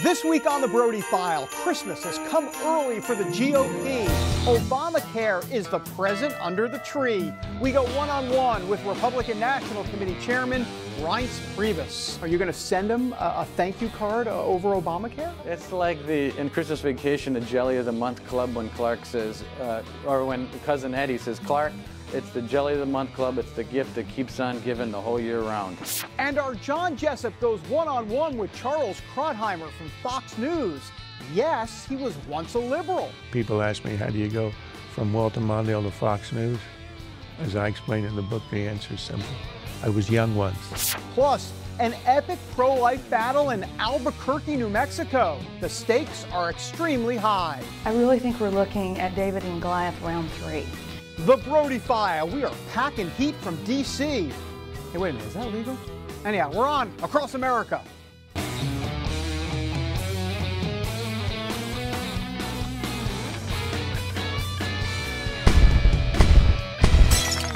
This week on the Brody File, Christmas has come early for the GOP. Obamacare is the present under the tree. We go one-on-one with Republican National Committee Chairman Reince Priebus. Are you going to send him a thank you card over Obamacare? It's like in Christmas Vacation, the Jelly of the Month Club when Clark says, or when Cousin Eddie says, Clark, it's the Jelly of the Month Club. It's the gift that keeps on giving the whole year round. And our John Jessup goes one-on-one with Charles Krauthammer from Fox News. Yes, he was once a liberal. People ask me, how do you go from Walter Mondale to Fox News? As I explain in the book, the answer is simple. I was young once. Plus, an epic pro-life battle in Albuquerque, New Mexico. The stakes are extremely high. I really think we're looking at David and Goliath round 3. The Brody File. We are packing heat from D.C. Hey, wait a minute, is that legal? Anyhow, we're on across America.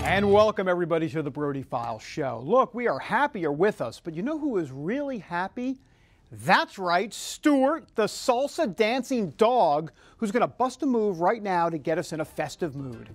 And welcome everybody to the Brody File show. Look, we are happy you're with us, but you know who is really happy? That's right, Stuart, the salsa dancing dog, who's going to bust a move right now to get us in a festive mood.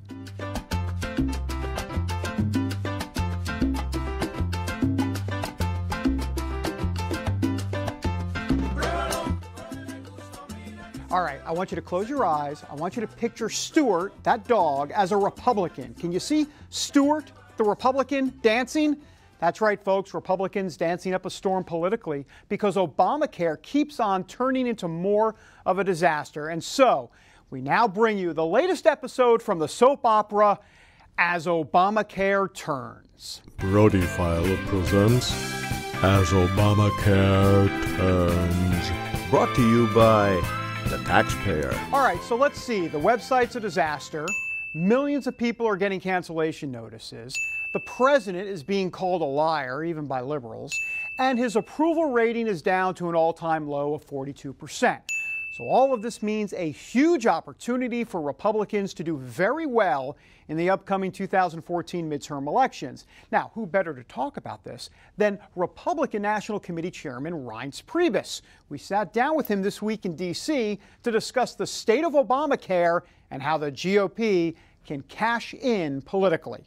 All right, I want you to close your eyes. I want you to picture Stuart, that dog, as a Republican. Can you see Stuart, the Republican, dancing? That's right, folks, Republicans dancing up a storm politically because Obamacare keeps on turning into more of a disaster. And so we now bring you the latest episode from the soap opera, As Obamacare Turns. Brody File presents As Obamacare Turns. Brought to you by the taxpayer. All right, so let's see. The website's a disaster. Millions of people are getting cancellation notices. The president is being called a liar, even by liberals. And his approval rating is down to an all-time low of 42%. So all of this means a huge opportunity for Republicans to do very well in the upcoming 2014 midterm elections. Now, who better to talk about this than Republican National Committee Chairman Reince Priebus? We sat down with him this week in D.C. to discuss the state of Obamacare and how the GOP can cash in politically.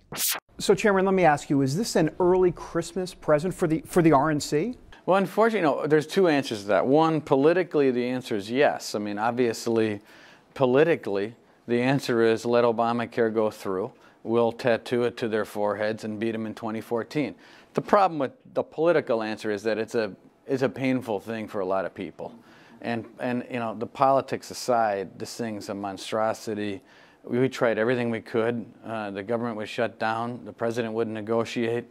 So, Chairman, let me ask you, is this an early Christmas present for the RNC? Well, unfortunately, there's two answers to that. One, politically, the answer is yes. I mean, obviously, politically, the answer is let Obamacare go through. We'll tattoo it to their foreheads and beat them in 2014. The problem with the political answer is that it's a painful thing for a lot of people. And you know, the politics aside, this thing's a monstrosity. We tried everything we could. The government was shut down. The president wouldn't negotiate.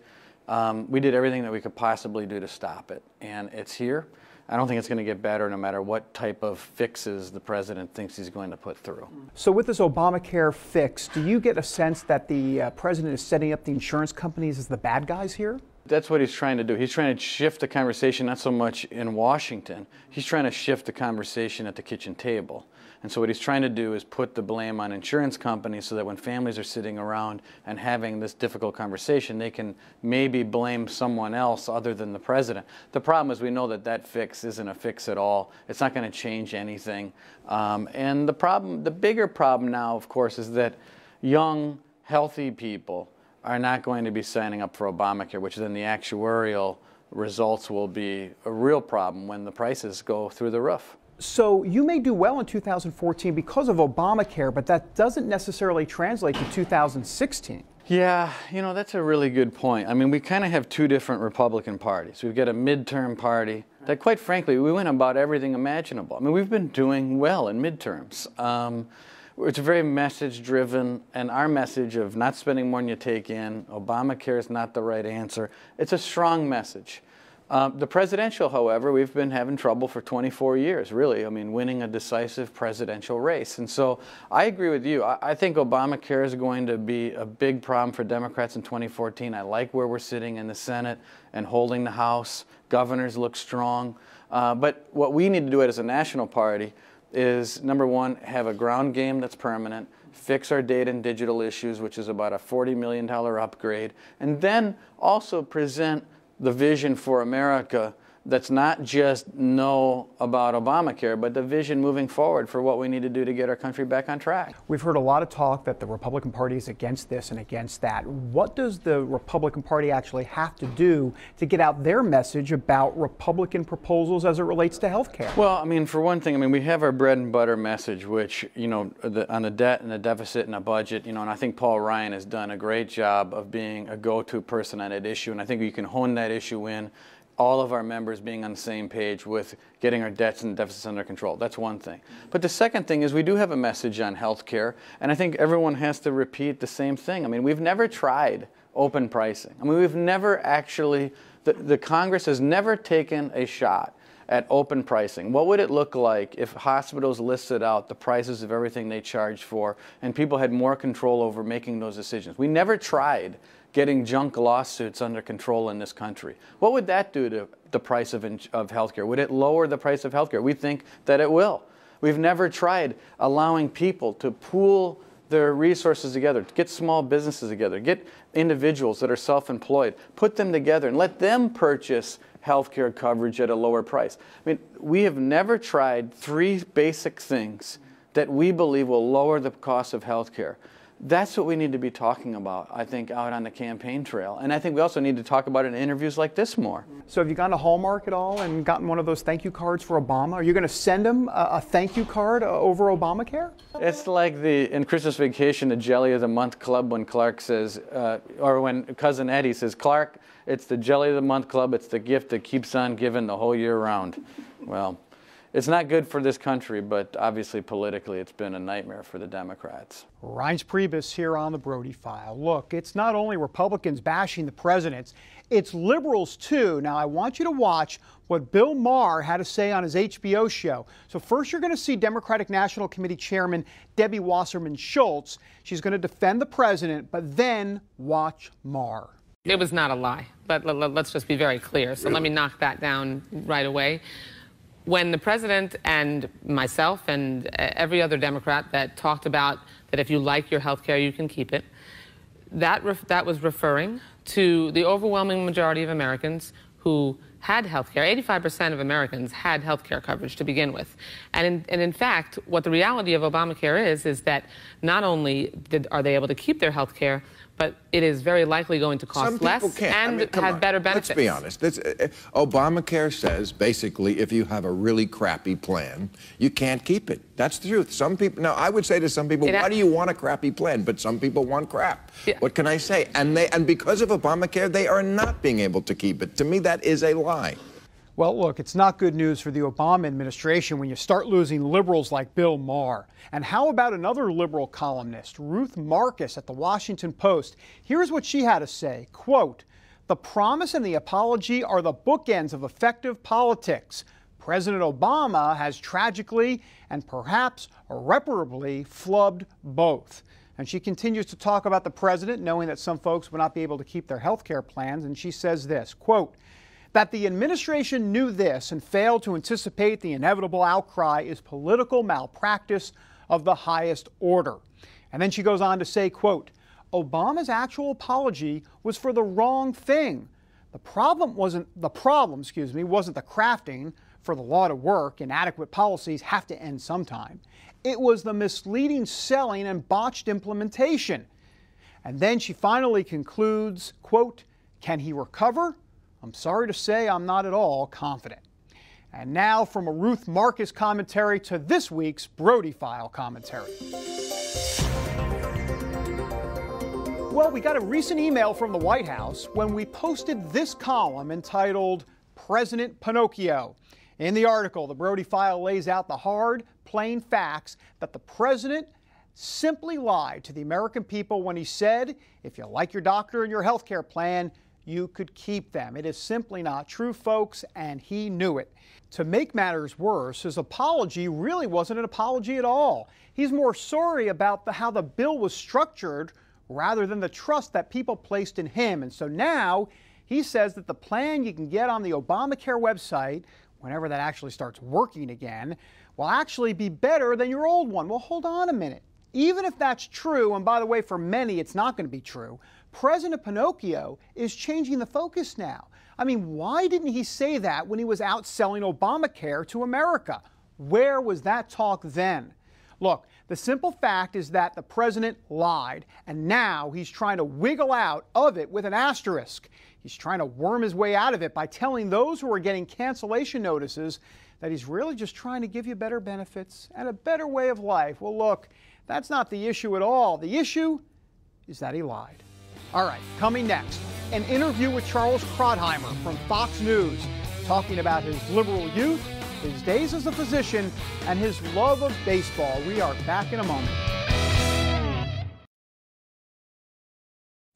We did everything that we could possibly do to stop it. And it's here. I don't think it's going to get better no matter what type of fixes the president thinks he's going to put through. So with this Obamacare fix, do you get a sense that the president is setting up the insurance companies as the bad guys here? That's what he's trying to do. He's trying to shift the conversation, not so much in Washington. He's trying to shift the conversation at the kitchen table. And so what he's trying to do is put the blame on insurance companies so that when families are sitting around and having this difficult conversation, they can maybe blame someone else other than the president. The problem is we know that that fix isn't a fix at all. It's not going to change anything. And the bigger problem now, of course, is that young, healthy people are not going to be signing up for Obamacare, which then the actuarial results will be a real problem when the prices go through the roof. So you may do well in 2014 because of Obamacare, but that doesn't necessarily translate to 2016. Yeah, you know, that's a really good point. I mean, we kind of have two different Republican parties. We've got a midterm party that, quite frankly, we win about everything imaginable. I mean, we've been doing well in midterms. It's very message-driven, and our message of not spending more than you take in, Obamacare is not the right answer. It's a strong message. The presidential, however, we've been having trouble for 24 years, really. I mean, winning a decisive presidential race. And so I agree with you. I think Obamacare is going to be a big problem for Democrats in 2014. I like where we're sitting in the Senate and holding the House. Governors look strong. But what we need to do as a national party is, number one, have a ground game that's permanent, fix our data and digital issues, which is about a $40 million upgrade, and then also present the vision for America that's not just know about Obamacare, but the vision moving forward for what we need to do to get our country back on track. We've heard a lot of talk that the Republican Party is against this and against that. What does the Republican Party actually have to do to get out their message about Republican proposals as it relates to health care? Well, I mean, for one thing, I mean, we have our bread and butter message, which, you know, on the debt and the deficit and the budget, you know, and I think Paul Ryan has done a great job of being a go-to person on that issue, and I think you can hone that issue in. All of our members being on the same page with getting our debts and deficits under control. That's one thing. But the second thing is we do have a message on health care, and I think everyone has to repeat the same thing. I mean, we've never tried open pricing. I mean, we've never actually, the Congress has never taken a shot at open pricing. What would it look like if hospitals listed out the prices of everything they charge for and people had more control over making those decisions? We never tried getting junk lawsuits under control in this country. What would that do to the price of healthcare? Would it lower the price of healthcare? We think that it will. We've never tried allowing people to pool their resources together, to get small businesses together, get individuals that are self-employed, put them together and let them purchase healthcare coverage at a lower price. I mean, we have never tried three basic things that we believe will lower the cost of healthcare. That's what we need to be talking about, I think, out on the campaign trail. And I think we also need to talk about it in interviews like this more. So have you gone to Hallmark at all and gotten one of those thank you cards for Obama? Are you going to send him a thank you card over Obamacare? It's like in Christmas Vacation, the Jelly of the Month Club when Clark says, or when Cousin Eddie says, Clark, it's the Jelly of the Month Club, it's the gift that keeps on giving the whole year round. Well, it's not good for this country, but obviously politically it's been a nightmare for the Democrats. Reince Priebus here on the Brody File. Look, it's not only Republicans bashing the president, it's liberals too. Now I want you to watch what Bill Maher had to say on his HBO show. So first you're going to see Democratic National Committee Chairman Debbie Wasserman Schultz. She's going to defend the president, but then watch Maher. It was not a lie, but let's just be very clear. So let me knock that down right away. When the president and myself and every other Democrat that talked about that if you like your health care, you can keep it, that was referring to the overwhelming majority of Americans who had health care. 85% of Americans had health care coverage to begin with. And in fact, what the reality of Obamacare is that not only are they able to keep their health care, but it is very likely going to cost less and have better benefits. Let's be honest. Obamacare says, basically, if you have a really crappy plan, you can't keep it. That's the truth. Some people, now, I would say to some people, why do you want a crappy plan? But some people want crap. Yeah. What can I say? And because of Obamacare, they are not being able to keep it. To me, that is a lie. Well, look, it's not good news for the Obama administration when you start losing liberals like Bill Maher. And how about another liberal columnist, Ruth Marcus at the Washington Post? Here's what she had to say, quote, "The promise and the apology are the bookends of effective politics. President Obama has tragically and perhaps irreparably flubbed both." And she continues to talk about the president, knowing that some folks will not be able to keep their health care plans. And she says this, quote, "That the administration knew this and failed to anticipate the inevitable outcry is political malpractice of the highest order." And then she goes on to say, quote, "Obama's actual apology was for the wrong thing. The problem wasn't the crafting for the law to work. Inadequate policies have to end sometime. It was the misleading selling and botched implementation." And then she finally concludes, quote, "Can he recover? I'm sorry to say I'm not at all confident." And now from a Ruth Marcus commentary to this week's Brody File commentary. Well, we got a recent email from the White House when we posted this column entitled President Pinocchio. In the article, the Brody File lays out the hard, plain facts that the president simply lied to the American people when he said, if you like your doctor and your health care plan, you could keep them. It is simply not true, folks, and he knew it. To make matters worse, his apology really wasn't an apology at all. He's more sorry about how the bill was structured rather than the trust that people placed in him. And so now he says that the plan you can get on the Obamacare website, whenever that actually starts working again, will actually be better than your old one. Well, hold on a minute. Even if that's true, and by the way, for many it's not going to be true, President Pinocchio is changing the focus now. I mean, why didn't he say that when he was out selling Obamacare to America? Where was that talk then? Look, the simple fact is that the president lied, and now he's trying to wiggle out of it with an asterisk. He's trying to worm his way out of it by telling those who are getting cancellation notices that he's really just trying to give you better benefits and a better way of life. Well, look, that's not the issue at all. The issue is that he lied. All right, coming next, an interview with Charles Krauthammer from Fox News, talking about his liberal youth, his days as a physician, and his love of baseball. We are back in a moment.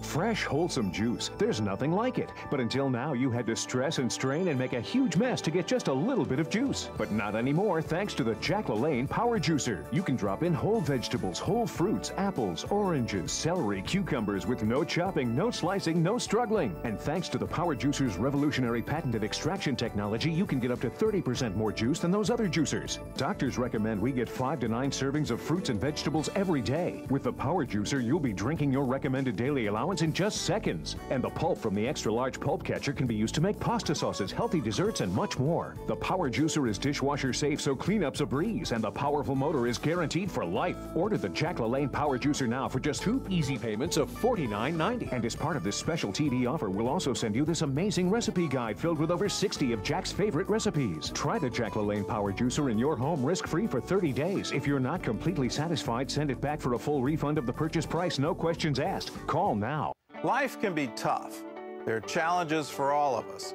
Fresh, wholesome juice. There's nothing like it. But until now, you had to stress and strain and make a huge mess to get just a little bit of juice. But not anymore, thanks to the Jack LaLanne Power Juicer. You can drop in whole vegetables, whole fruits, apples, oranges, celery, cucumbers with no chopping, no slicing, no struggling. And thanks to the Power Juicer's revolutionary patented extraction technology, you can get up to 30% more juice than those other juicers. Doctors recommend we get 5 to 9 servings of fruits and vegetables every day. With the Power Juicer, you'll be drinking your recommended daily allowance in just seconds. And the pulp from the extra large pulp catcher can be used to make pasta sauces, healthy desserts, and much more. The Power Juicer is dishwasher safe, so cleanup's a breeze, and the powerful motor is guaranteed for life. Order the Jack LaLanne Power Juicer now for just 2 easy payments of $49.90. And as part of this special TV offer, we'll also send you this amazing recipe guide filled with over 60 of Jack's favorite recipes. Try the Jack LaLanne Power Juicer in your home risk-free for 30 days. If you're not completely satisfied, send it back for a full refund of the purchase price, no questions asked. Call now. Life can be tough. There are challenges for all of us.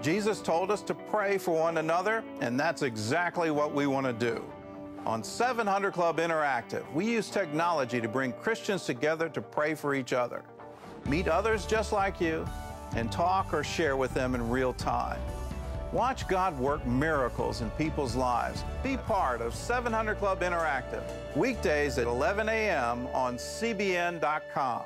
Jesus told us to pray for one another, and that's exactly what we want to do. On 700 Club Interactive, we use technology to bring Christians together to pray for each other. Meet others just like you and talk or share with them in real time. Watch God work miracles in people's lives. Be part of 700 Club Interactive, weekdays at 11 a.m. on CBN.com.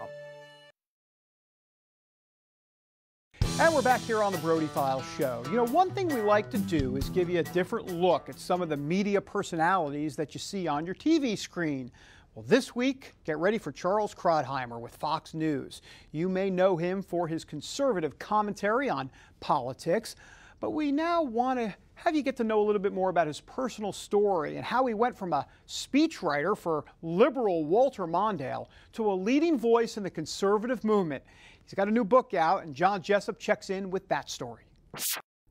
And we're back here on the Brody File show. You know, one thing we like to do is give you a different look at some of the media personalities that you see on your TV screen. Well, this week, get ready for Charles Krauthammer with Fox News. You may know him for his conservative commentary on politics, but we now want to have you get to know a little bit more about his personal story and how he went from a speechwriter for liberal Walter Mondale to a leading voice in the conservative movement. He's got a new book out, and John Jessup checks in with that story.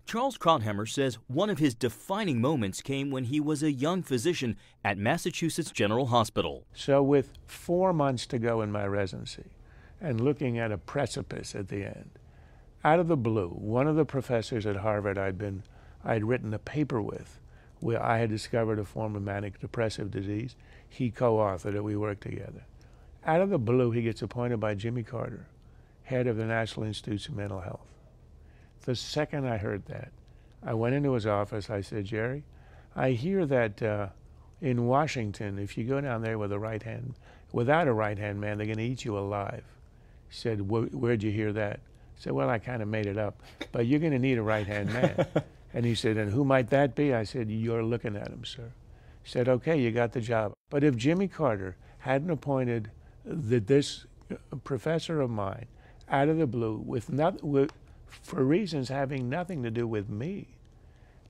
Charles Krauthammer says one of his defining moments came when he was a young physician at Massachusetts General Hospital. So with 4 months to go in my residency and looking at a precipice at the end, out of the blue, one of the professors at Harvard I'd written a paper with, where I had discovered a form of manic depressive disease. He co-authored it. We worked together. Out of the blue, he gets appointed by Jimmy Carter, head of the National Institutes of Mental Health. The second I heard that, I went into his office. I said, Jerry, I hear that in Washington, if you go down there with without a right-hand man, they're going to eat you alive. He said, where'd you hear that? I said, well, I kind of made it up, but you're going to need a right-hand man. And he said, and who might that be? I said, you're looking at him, sir. He said, okay, you got the job. But if Jimmy Carter hadn't appointed this professor of mine out of the blue, for reasons having nothing to do with me,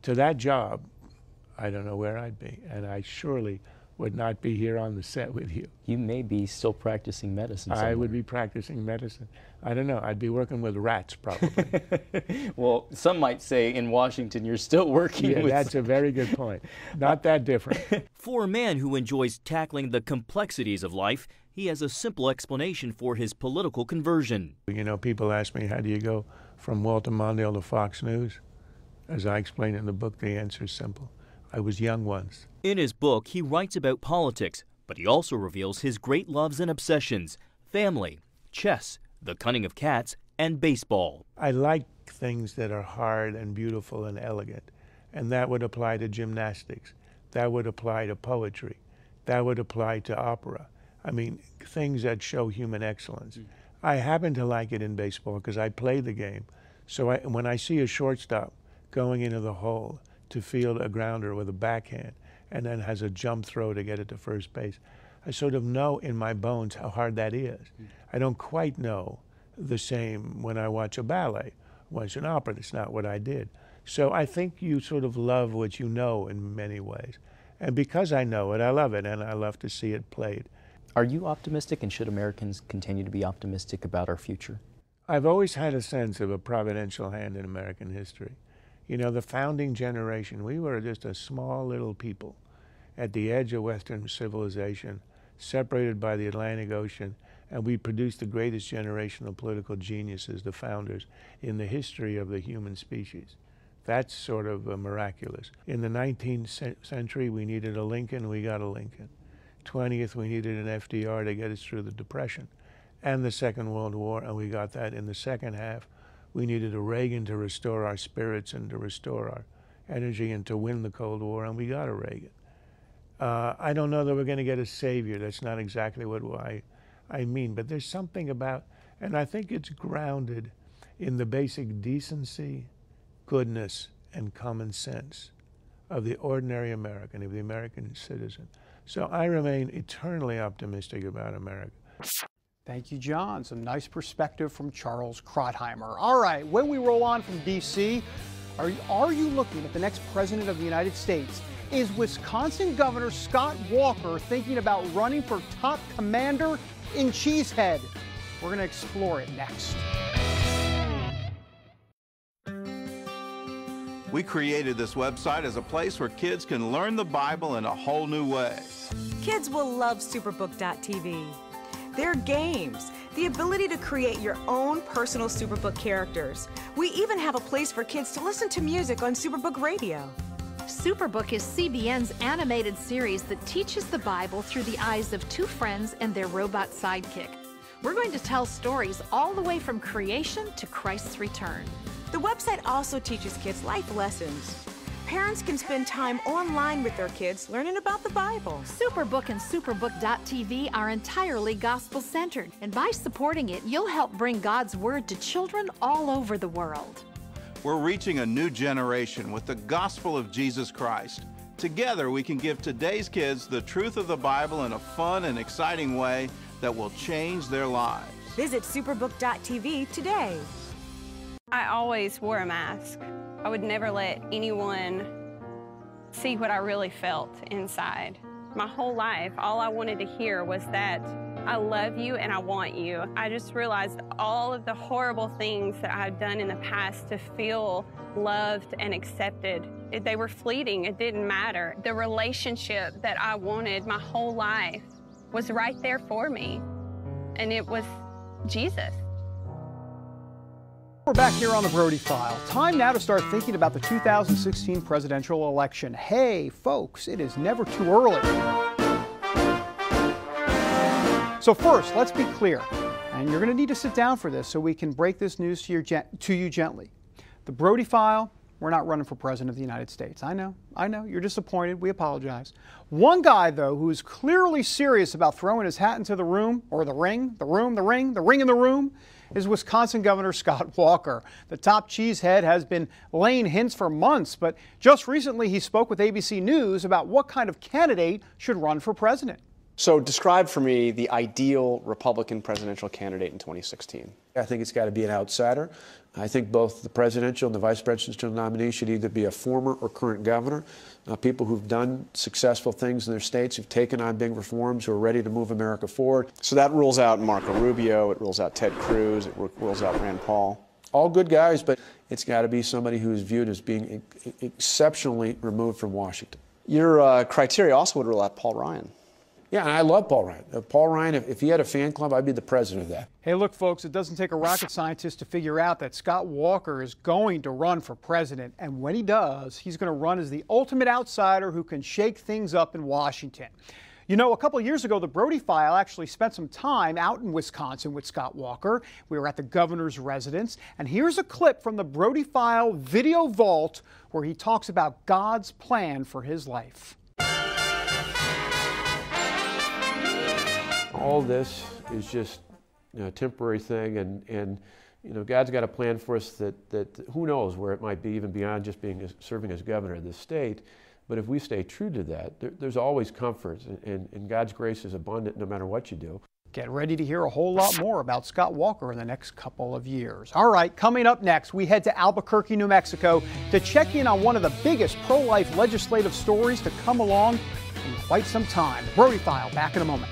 to that job, I don't know where I'd be. And I surely would not be here on the set with you. You may be still practicing medicine somewhere. I would be practicing medicine. I don't know. I'd be working with rats, probably. Well, some might say in Washington you're still working with... Yeah, that's a very good point. Not that different. For a man who enjoys tackling the complexities of life, he has a simple explanation for his political conversion. You know, people ask me, how do you go from Walter Mondale to Fox News? As I explain in the book, the answer is simple. I was young once. In his book, he writes about politics, but he also reveals his great loves and obsessions: family, chess, the cunning of cats, and baseball. I like things that are hard and beautiful and elegant, and that would apply to gymnastics. That would apply to poetry. That would apply to opera. I mean, things that show human excellence. I happen to like it in baseball because I play the game. So when I see a shortstop going into the hole to field a grounder with a backhand and then has a jump throw to get it to first base, I sort of know in my bones how hard that is. I don't quite know the same when I watch a ballet was an opera. That's not what I did. So I think you sort of love what you know in many ways. And because I know it, I love it, and I love to see it played. Are you optimistic, and should Americans continue to be optimistic about our future? I've always had a sense of a providential hand in American history. You know, the founding generation, we were just a small little people at the edge of Western civilization, separated by the Atlantic Ocean, and we produced the greatest generation of political geniuses, the founders, in the history of the human species. That's sort of miraculous. In the 19th century, we needed a Lincoln, we got a Lincoln. 20th, we needed an FDR to get us through the Depression and the Second World War, and we got that. In the second half, we needed a Reagan to restore our spirits and to restore our energy and to win the Cold War, and we got a Reagan. I don't know that we're going to get a savior. That's not exactly what I mean, but there's something about, and I think it's grounded in the basic decency, goodness, and common sense of the ordinary American, of the American citizen. So I remain eternally optimistic about America. Thank you, John. Some nice perspective from Charles Krauthammer. All right, when we roll on from D.C., are you looking at the next president of the United States? Is Wisconsin Governor Scott Walker thinking about running for top commander in Cheesehead? We're going to explore it next. We created this website as a place where kids can learn the Bible in a whole new way. Kids will love Superbook.tv. Their games, the ability to create your own personal Superbook characters. We even have a place for kids to listen to music on Superbook Radio. Superbook is CBN's animated series that teaches the Bible through the eyes of two friends and their robot sidekick. We're going to tell stories all the way from creation to Christ's return. The website also teaches kids life lessons. Parents can spend time online with their kids learning about the Bible. Superbook and Superbook.tv are entirely gospel-centered, and by supporting it, you'll help bring God's Word to children all over the world. We're reaching a new generation with the gospel of Jesus Christ. Together, we can give today's kids the truth of the Bible in a fun and exciting way that will change their lives. Visit Superbook.tv today. I always wore a mask. I would never let anyone see what I really felt inside. My whole life, all I wanted to hear was that I love you and I want you. I just realized all of the horrible things that I had done in the past to feel loved and accepted. They were fleeting, it didn't matter. The relationship that I wanted my whole life was right there for me, and it was Jesus. We're back here on the Brody File. Time now to start thinking about the 2016 presidential election. Hey, folks, it is never too early. So first, let's be clear, and you're going to need to sit down for this so we can break this news to you gently. The Brody File, we're not running for president of the United States. I know, you're disappointed, we apologize. One guy, though, who is clearly serious about throwing his hat into the ring, or the ring in the room, is Wisconsin Governor Scott Walker. The top cheesehead has been laying hints for months, but just recently he spoke with ABC News about what kind of candidate should run for president. So describe for me the ideal Republican presidential candidate in 2016. I think it's got to be an outsider. I think both the presidential and the vice presidential nominee should either be a former or current governor, people who've done successful things in their states, who've taken on big reforms, who are ready to move America forward. So that rules out Marco Rubio, it rules out Ted Cruz, it rules out Rand Paul. All good guys, but it's got to be somebody who's viewed as being exceptionally removed from Washington. Your criteria also would rule out Paul Ryan. Yeah, and I love Paul Ryan. Paul Ryan, if he had a fan club, I'd be the president of that. Hey, look, folks, it doesn't take a rocket scientist to figure out that Scott Walker is going to run for president. And when he does, he's going to run as the ultimate outsider who can shake things up in Washington. You know, a couple of years ago, the Brody File actually spent some time out in Wisconsin with Scott Walker. We were at the governor's residence. And here's a clip from the Brody File video vault where he talks about God's plan for his life. All this is just a temporary thing, and God's got a plan for us that who knows where it might be, even beyond just serving as governor of this state. But if we stay true to that, there's always comfort, and God's grace is abundant no matter what you do. Get ready to hear a whole lot more about Scott Walker in the next couple of years. All right, coming up next, we head to Albuquerque, New Mexico to check in on one of the biggest pro-life legislative stories to come along in quite some time. Brody File, back in a moment.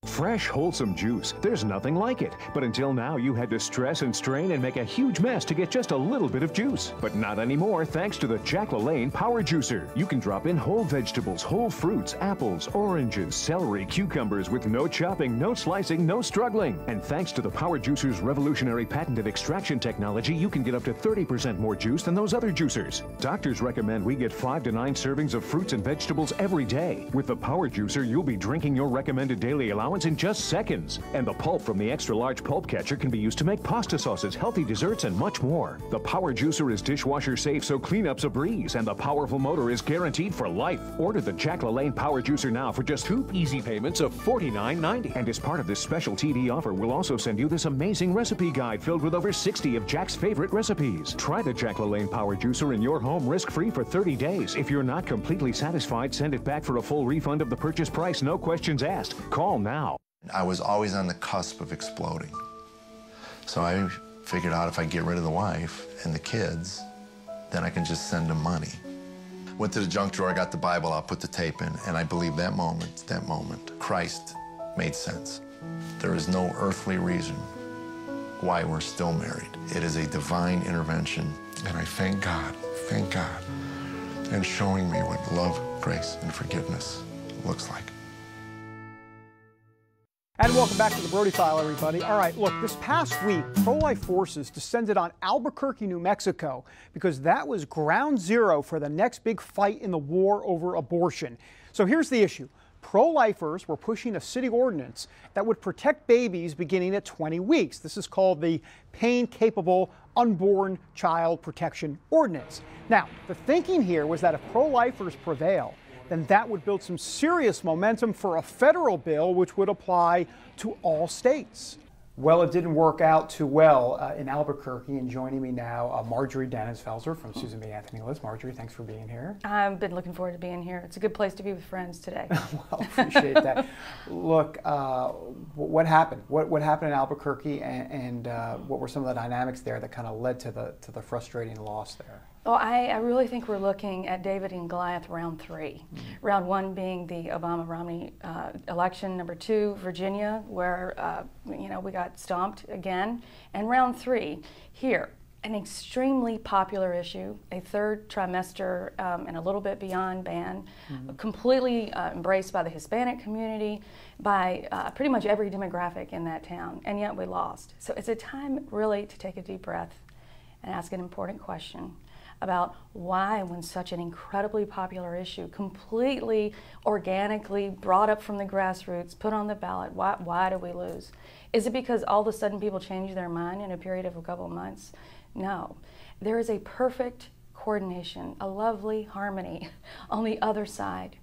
Fresh, wholesome juice. There's nothing like it. But until now, you had to stress and strain and make a huge mess to get just a little bit of juice. But not anymore, thanks to the Jack LaLanne Power Juicer. You can drop in whole vegetables, whole fruits, apples, oranges, celery, cucumbers with no chopping, no slicing, no struggling. And thanks to the Power Juicer's revolutionary patented extraction technology, you can get up to 30% more juice than those other juicers. Doctors recommend we get 5 to 9 servings of fruits and vegetables every day. With the Power Juicer, you'll be drinking your recommended daily allowance in just seconds. And the pulp from the extra large pulp catcher can be used to make pasta sauces, healthy desserts, and much more. The Power Juicer is dishwasher safe, so cleanup's a breeze, and the powerful motor is guaranteed for life. Order the Jack LaLanne Power Juicer now for just 2 easy payments of $49.90. And as part of this special TV offer, we'll also send you this amazing recipe guide filled with over 60 of Jack's favorite recipes. Try the Jack LaLanne Power Juicer in your home risk-free for 30 days. If you're not completely satisfied, send it back for a full refund of the purchase price, no questions asked. Call now. I was always on the cusp of exploding. So I figured out if I get rid of the wife and the kids, then I can just send them money. Went to the junk drawer, I got the Bible out, put the tape in, and I believe that moment, Christ made sense. There is no earthly reason why we're still married. It is a divine intervention, and I thank God, and showing me what love, grace, and forgiveness looks like. And welcome back to the Brody File, everybody. All right, look, this past week, pro-life forces descended on Albuquerque, New Mexico, because that was ground zero for the next big fight in the war over abortion. So here's the issue. Pro-lifers were pushing a city ordinance that would protect babies beginning at 20 weeks. This is called the Pain-Capable Unborn Child Protection Ordinance. Now, the thinking here was that if pro-lifers prevail, then that would build some serious momentum for a federal bill which would apply to all states. Well, it didn't work out too well in Albuquerque, and joining me now, Marjorie Dennis-Felser from Susan B. Anthony List. Marjorie, thanks for being here. I've been looking forward to being here. It's a good place to be with friends today. Well, appreciate that. Look, what happened? What happened in Albuquerque, and what were some of the dynamics there that kind of led to the frustrating loss there? Well, I really think we're looking at David and Goliath round 3. Round 1 being the Obama-Romney election. Number 2, Virginia, where we got stomped again. And round 3 here, an extremely popular issue, a third trimester and a little bit beyond ban, completely embraced by the Hispanic community, by pretty much every demographic in that town, and yet we lost. So it's a time really to take a deep breath and ask an important question about why, when such an incredibly popular issue, completely organically brought up from the grassroots, put on the ballot, why do we lose? Is it because all of a sudden people change their mind in a period of a couple of months? No. There is a perfect coordination, a lovely harmony on the other side.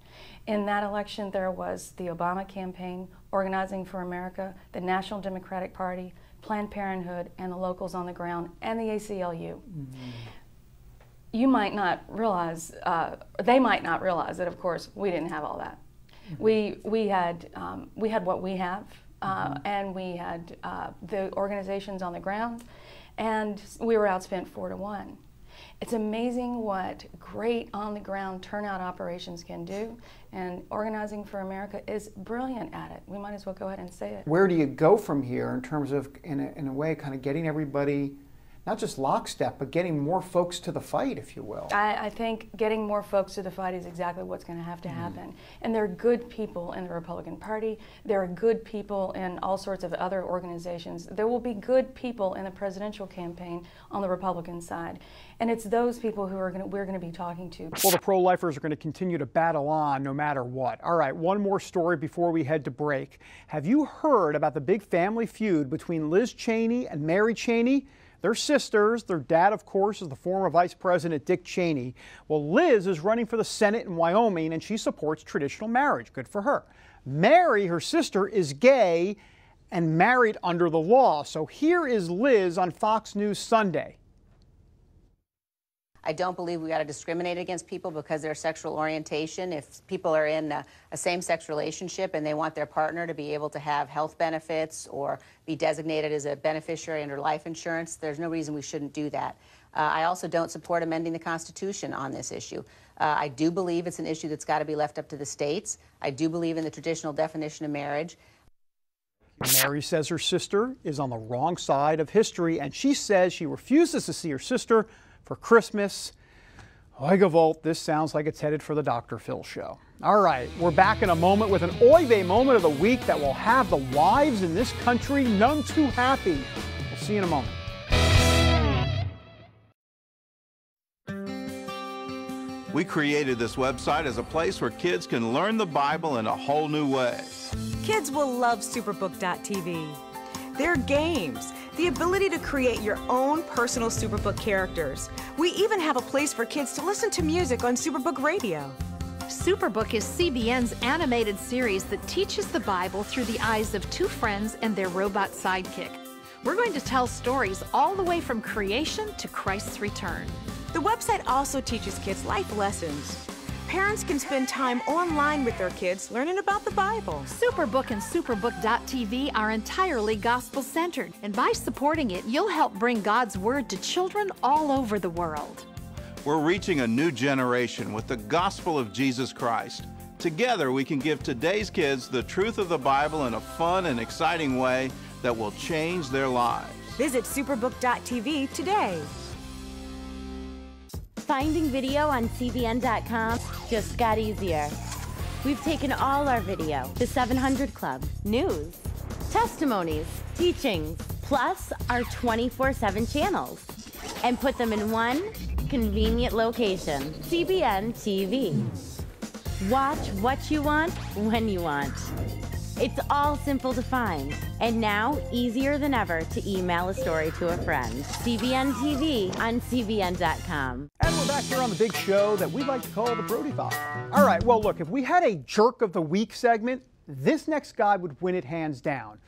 In that election, there was the Obama campaign, Organizing for America, the National Democratic Party, Planned Parenthood, and the locals on the ground, and the ACLU. You might not realize, they might not realize that, of course, we didn't have all that. We had what we have, and we had the organizations on the ground, and we were outspent 4-1. It's amazing what great on-the-ground turnout operations can do, and Organizing for America is brilliant at it. We might as well go ahead and say it. Where do you go from here in terms of, in a way, kind of getting everybody, not just lockstep, but getting more folks to the fight, if you will? I think getting more folks to the fight is exactly what's going to have to happen. And there are good people in the Republican Party. There are good people in all sorts of other organizations. There will be good people in the presidential campaign on the Republican side. And it's those people who we're going to be talking to. Well, the pro-lifers are going to continue to battle on no matter what. All right, one more story before we head to break. Have you heard about the big family feud between Liz Cheney and Mary Cheney? They're sisters. Their dad, of course, is the former Vice President Dick Cheney. Well, Liz is running for the Senate in Wyoming, and she supports traditional marriage. Good for her. Mary, her sister, is gay and married under the law. So here is Liz on Fox News Sunday. I don't believe we got to discriminate against people because of their sexual orientation. If people are in a same-sex relationship and they want their partner to be able to have health benefits or be designated as a beneficiary under life insurance, there's no reason we shouldn't do that. I also don't support amending the Constitution on this issue. I do believe it's an issue that's got to be left up to the states. I do believe in the traditional definition of marriage. Mary says her sister is on the wrong side of history, and she says she refuses to see her sister for Christmas. Oy Gavolt, this sounds like it's headed for the Dr. Phil show. All right, we're back in a moment with an Oy Vey moment of the week that will have the wives in this country none too happy. We'll see you in a moment. We created this website as a place where kids can learn the Bible in a whole new way. Kids will love Superbook.tv. Their games, the ability to create your own personal Superbook characters. We even have a place for kids to listen to music on Superbook Radio. Superbook is CBN's animated series that teaches the Bible through the eyes of two friends and their robot sidekick. We're going to tell stories all the way from creation to Christ's return. The website also teaches kids life lessons. Parents can spend time online with their kids learning about the Bible. Superbook and Superbook.tv are entirely gospel-centered, and by supporting it, you'll help bring God's Word to children all over the world. We're reaching a new generation with the gospel of Jesus Christ. Together, we can give today's kids the truth of the Bible in a fun and exciting way that will change their lives. Visit Superbook.tv today. Finding video on CBN.com just got easier. We've taken all our video, the 700 Club, news, testimonies, teachings, plus our 24/7 channels, and put them in one convenient location, CBN TV. Watch what you want, when you want. It's all simple to find, and now easier than ever to email a story to a friend. CBN TV on CBN.com. And we're back here on the big show that we like to call the Brody File. All right, well, look, if we had a Jerk of the Week segment, this next guy would win it hands down.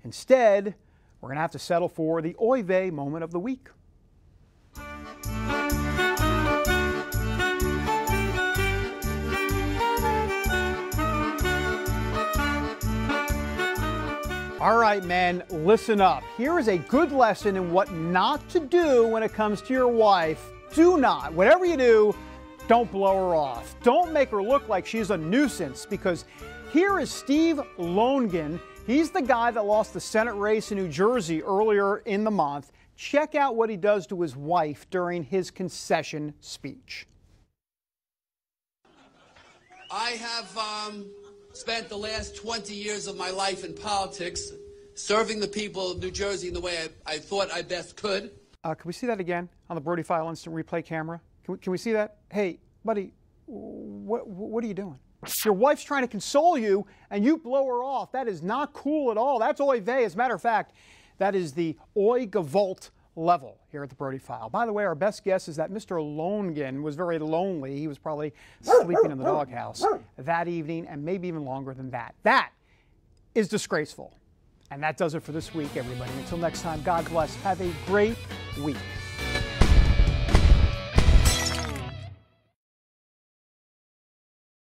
Instead, we're going to have to settle for the Oy Vey moment of the week. All right, men, listen up. Here is a good lesson in what not to do when it comes to your wife. Do not, whatever you do, don't blow her off. Don't make her look like she's a nuisance, because here is Steve Lonegan. He's the guy that lost the Senate race in New Jersey earlier in the month. Check out what he does to his wife during his concession speech. I have spent the last 20 years of my life in politics serving the people of New Jersey in the way I thought I best could. Can we see that again on the Brody File instant replay camera? Can we see that? Hey, buddy, what are you doing? Your wife's trying to console you, and you blow her off. That is not cool at all. That's Oy Vey. As a matter of fact, that is the Oy Gavolt level here at the Brody File. By the way, our best guess is that Mr. Lonegan was very lonely. He was probably sleeping in the doghouse that evening, and maybe even longer than that. That is disgraceful. And that does it for this week, everybody. Until next time, God bless. Have a great week.